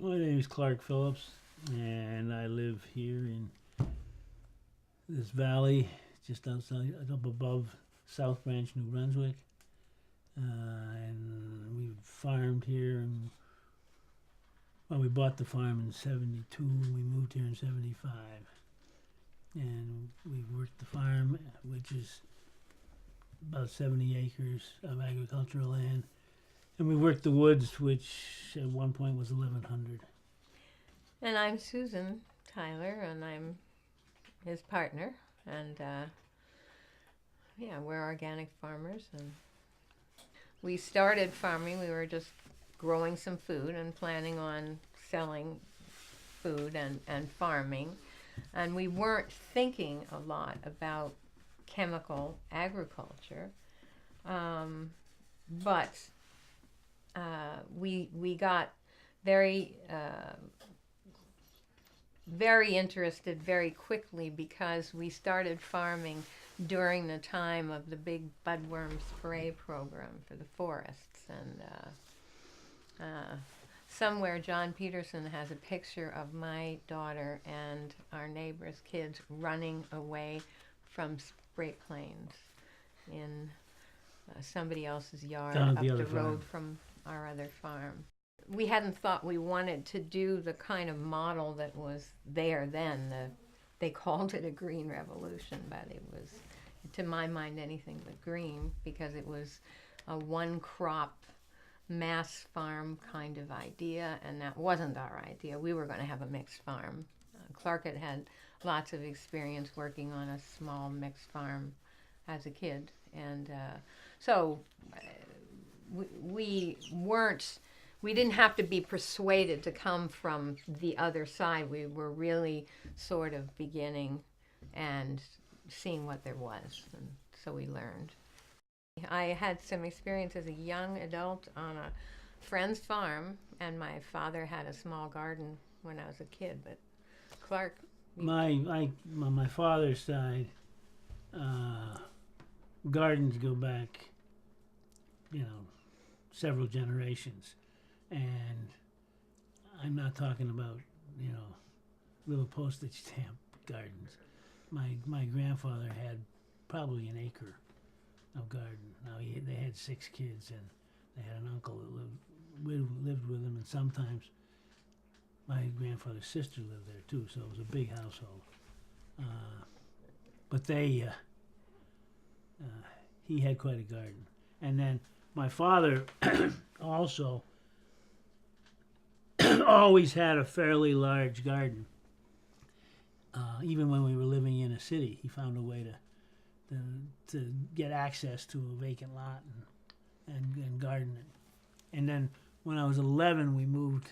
My name is Clark Phillips, and I live here in this valley, just outside, up above South Branch, New Brunswick. And we farmed here, and well, we bought the farm in '72. We moved here in '75, and we worked the farm, which is about 70 acres of agricultural land. And we worked the woods, which at one point was 1,100. And I'm Susan Tyler, and I'm his partner. And yeah, we're organic farmers. And we started farming. We were just growing some food and planning on selling food and farming. And we weren't thinking a lot about chemical agriculture. But we got very very interested very quickly because we started farming during the time of the big budworm spray program for the forests. And somewhere John Peterson has a picture of my daughter and our neighbor's kids running away from spray planes in somebody else's yard Down at up the the other road farm. from our other farm. We hadn't thought we wanted to do the kind of model that was there then. They called it a green revolution, but it was, to my mind, anything but green, because it was a one crop mass farm kind of idea, and that wasn't our idea. We were going to have a mixed farm. Clark had lots of experience working on a small mixed farm as a kid, and so we didn't have to be persuaded to come from the other side. We were really sort of beginning and seeing what there was, and so we learned. I had some experience as a young adult on a friend's farm, and my father had a small garden when I was a kid. But Clark, On my father's side, gardens go back, several generations, and I'm not talking about, little postage stamp gardens. My grandfather had probably an acre of garden. Now they had 6 kids, and they had an uncle that lived with them, and sometimes my grandfather's sister lived there too. So it was a big household. But he had quite a garden, and then my father also always had a fairly large garden. Even when we were living in a city, he found a way to get access to a vacant lot and garden it. And then when I was 11, we moved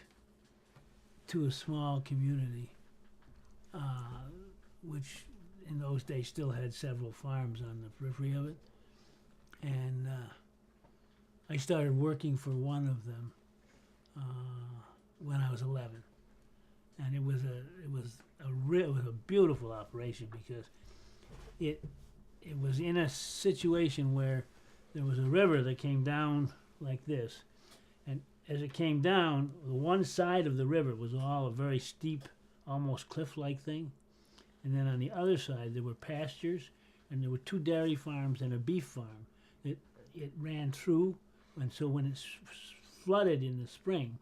to a small community, which in those days still had several farms on the periphery of it. And I started working for one of them when I was 11, and it was a beautiful operation because it was in a situation where there was a river that came down like this, and as it came down, the one side of the river was all a very steep, almost cliff-like thing, and then on the other side there were pastures, and there were 2 dairy farms and a beef farm that it ran through, and so when it flooded in the spring,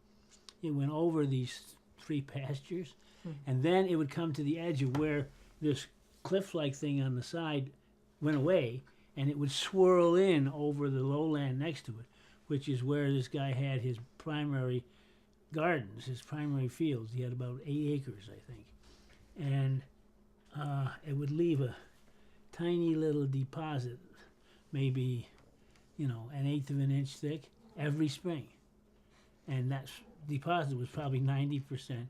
it went over these 3 pastures, and then it would come to the edge of where this cliff-like thing on the side went away, and it would swirl in over the lowland next to it, which is where this guy had his primary gardens, his primary fields. He had about 8 acres, I think. And it would leave a tiny little deposit, maybe, an eighth of an inch thick, every spring. And that deposit was probably 90%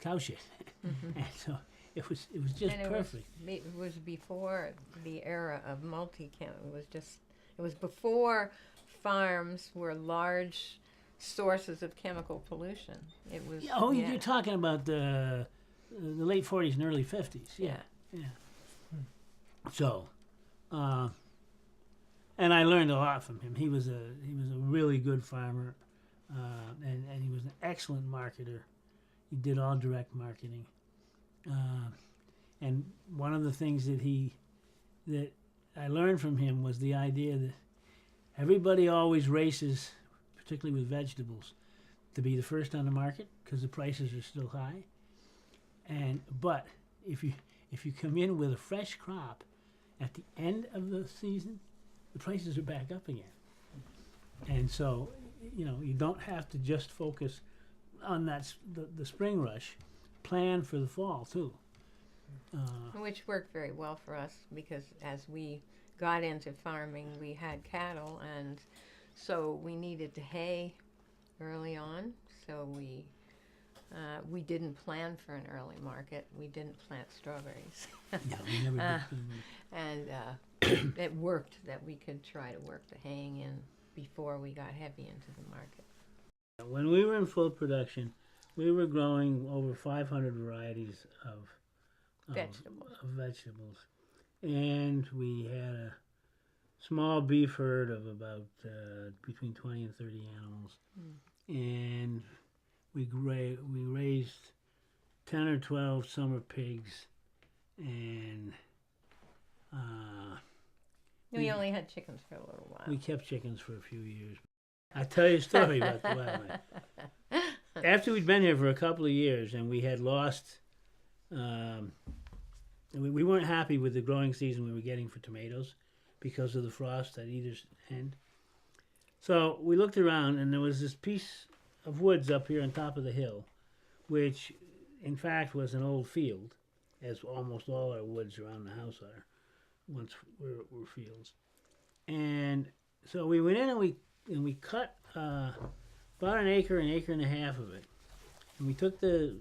cow shit. And so it was just perfect. It was before the era of multi-chem. It was before farms were large sources of chemical pollution. It was. Oh, you're talking about the late 40s and early 50s. Yeah. So, and I learned a lot from him. He was a really good farmer. and he was an excellent marketer. He did all direct marketing. And one of the things that I learned from him was the idea that everybody always races, particularly with vegetables, to be the first on the market because the prices are still high. But if you come in with a fresh crop at the end of the season, the prices are back up again. And so, you don't have to just focus on the spring rush. Plan for the fall too. Which worked very well for us because as we got into farming, we had cattle, and so we needed to hay early on. So we didn't plan for an early market. We didn't plant strawberries, Yeah, we never did. and it worked that we could try to work the haying in before we got heavy into the market. When we were in full production, we were growing over 500 varieties of vegetables. And we had a small beef herd of about between 20 and 30 animals. And we raised 10 or 12 summer pigs. And We only had chickens for a little while. we kept chickens for a few years. I'll tell you a story about the wildlife. After we'd been here for a couple of years and we had lost, we weren't happy with the growing season we were getting for tomatoes because of the frost at either end. So we looked around and there was this piece of woods up here on top of the hill, which in fact was an old field, as almost all our woods around the house are, once were fields. And so we went in and we cut about an acre and a half of it. And we took the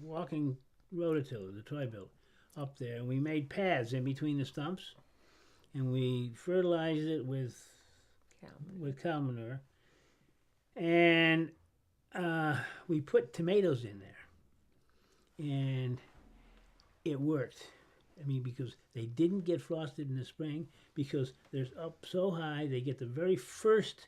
walking rototiller, the Troy-Bilt, up there, and we made paths in between the stumps, and we fertilized it with cow manure, and we put tomatoes in there, and it worked. I mean, because they didn't get frosted in the spring because they're up so high, they get the very first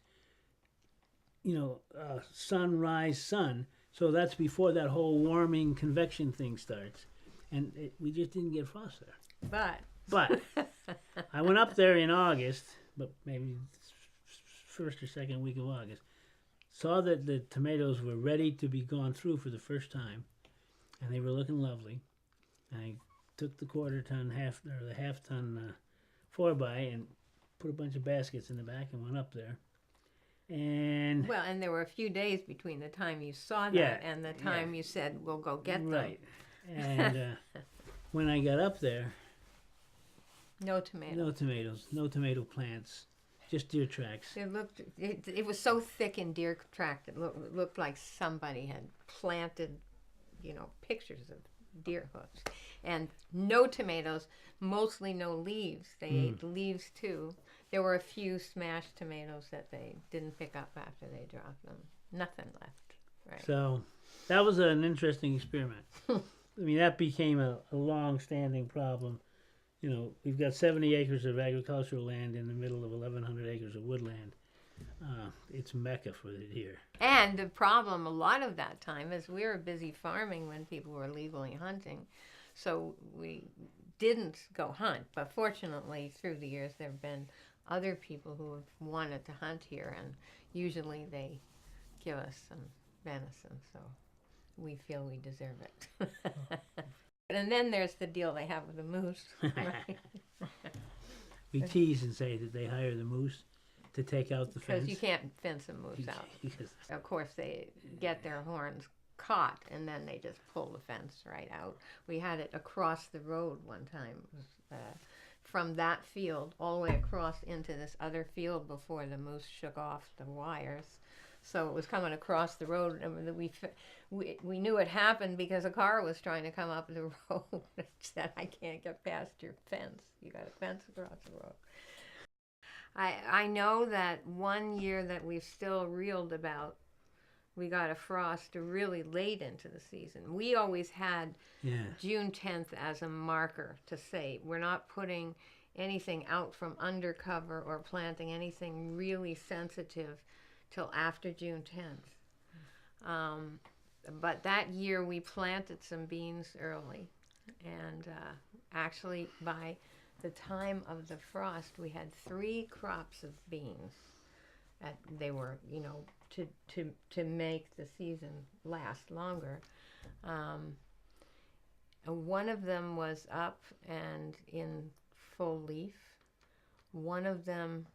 sunrise sun. So that's before that whole warming convection thing starts. And we just didn't get frost there. But I went up there in August, but maybe first or second week of August, saw that the tomatoes were ready to be gone through for the first time, and they were looking lovely. I took the the half ton 4x and put a bunch of baskets in the back and went up there. And there were a few days between the time you saw that and the time you said, we'll go get them. Right. And when I got up there, no tomatoes. No tomatoes, no tomato plants, just deer tracks. It was so thick in deer tracks, it looked like somebody had planted, pictures of deer hoofs. And no tomatoes, mostly no leaves. They ate the leaves too. There were a few smashed tomatoes that they didn't pick up after they dropped them. Nothing left. Right. So that was an interesting experiment. I mean, that became a long-standing problem. We've got 70 acres of agricultural land in the middle of 1,100 acres of woodland. It's Mecca for the deer. And the problem a lot of that time is we were busy farming when people were legally hunting. So we didn't go hunt. But fortunately, through the years, there have been other people who have wanted to hunt here. And usually they give us some venison. So we feel we deserve it. And then there's the deal they have with the moose. Right? We tease and say that they hire the moose to take out the fence. Because you can't fence a moose out. Of course, they get their horns caught, and then they just pull the fence right out. We had it across the road one time, from that field all the way across into this other field before the moose shook off the wires. So it was coming across the road, and we knew it happened because a car was trying to come up the road. It said, I can't get past your fence. You got a fence across the road. I know that one year that we've still reeled about, we got a frost really late into the season. We always had June 10th as a marker to say we're not putting anything out from undercover or planting anything really sensitive till after June 10th. But that year we planted some beans early, and actually by the time of the frost we had 3 crops of beans. They were, you know, to make the season last longer. One of them was up and in full leaf. One of them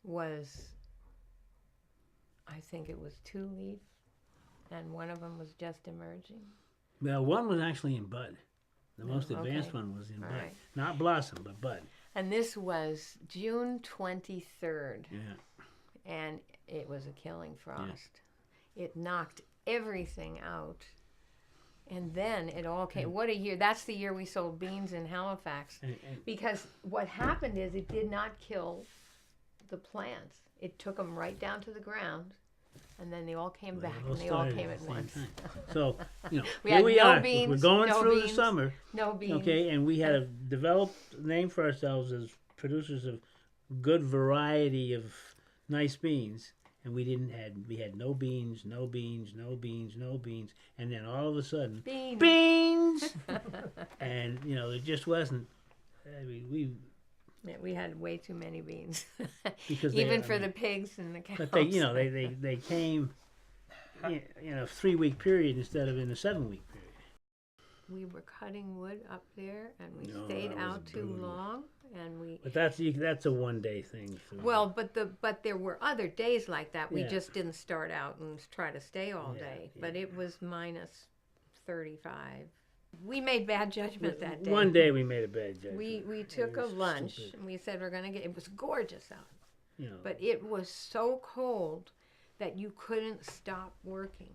was, I think it was 2 leaf, and one of them was just emerging. Well, one was actually in bud. The most okay. advanced one was in bud. Right. Not blossom, but bud. And this was June 23rd. Yeah. And it was a killing frost. Yeah. It knocked everything out. And then it all came. What a year. That's the year we sold beans in Halifax. Because what happened is it did not kill the plants. It took them right down to the ground. And then they all came back, and they all came at once. So, you know, we here had we no are. Beans, We're going no through beans, the summer. No beans. Okay, and we had a developed name for ourselves as producers of good variety of nice beans. And we had no beans, no beans, no beans, no beans. And then all of a sudden, beans! And, you know, it just wasn't, I mean, we had way too many beans, because even for the pigs and the cows. But they came in a 3-week period instead of in a 7-week period. We were cutting wood up there, and we stayed out too long, and we. But that's a one-day thing. Well, but there were other days like that. We just didn't start out and try to stay all day. Yeah. But it was minus 35. We made bad judgment that day. One day we made a bad judgment. We took a lunch, and we said we're going to get. It was gorgeous out, you know, but it was so cold that you couldn't stop working.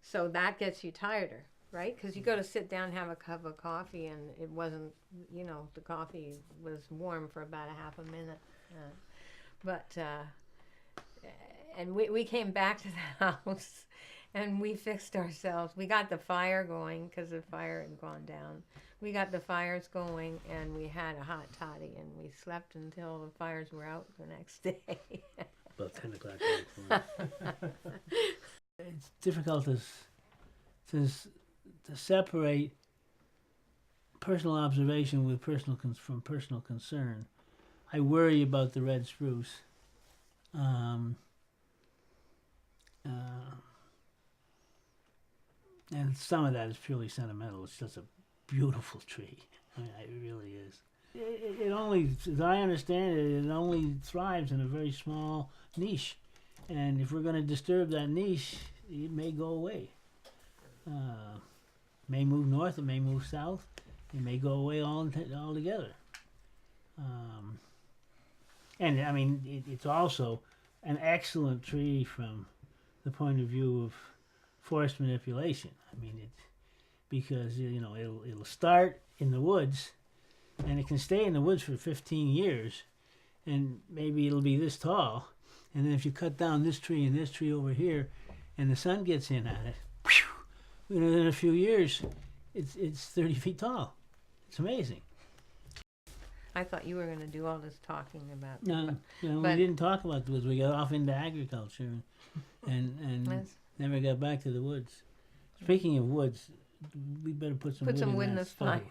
So that gets you tireder, right? Because you go to sit down and have a cup of coffee, and it wasn't, you know, the coffee was warm for about a half a minute. And we came back to the house. And we fixed ourselves. We got the fire going because the fire had gone down. We got the fires going, and we had a hot toddy, and we slept until the fires were out the next day. About 10 o'clock. It's difficult to separate personal observation with from personal concern. I worry about the red spruce. And some of that is purely sentimental. It's just a beautiful tree. I mean, it really is. It only, as I understand it, it only thrives in a very small niche. And if we're going to disturb that niche, it may go away. It may move north, it may move south, it may go away altogether. And I mean, it's also an excellent tree from the point of view of forest manipulation. I mean, because, you know, it'll start in the woods, and it can stay in the woods for 15 years, and maybe it'll be this tall, and then if you cut down this tree and this tree over here, and the sun gets in at it, whew, in a few years, it's 30 feet tall. It's amazing. I thought you were going to do all this talking about. No, we didn't talk about the woods. We got off into agriculture, and never got back to the woods. Speaking of woods, we better put some wood in the fire.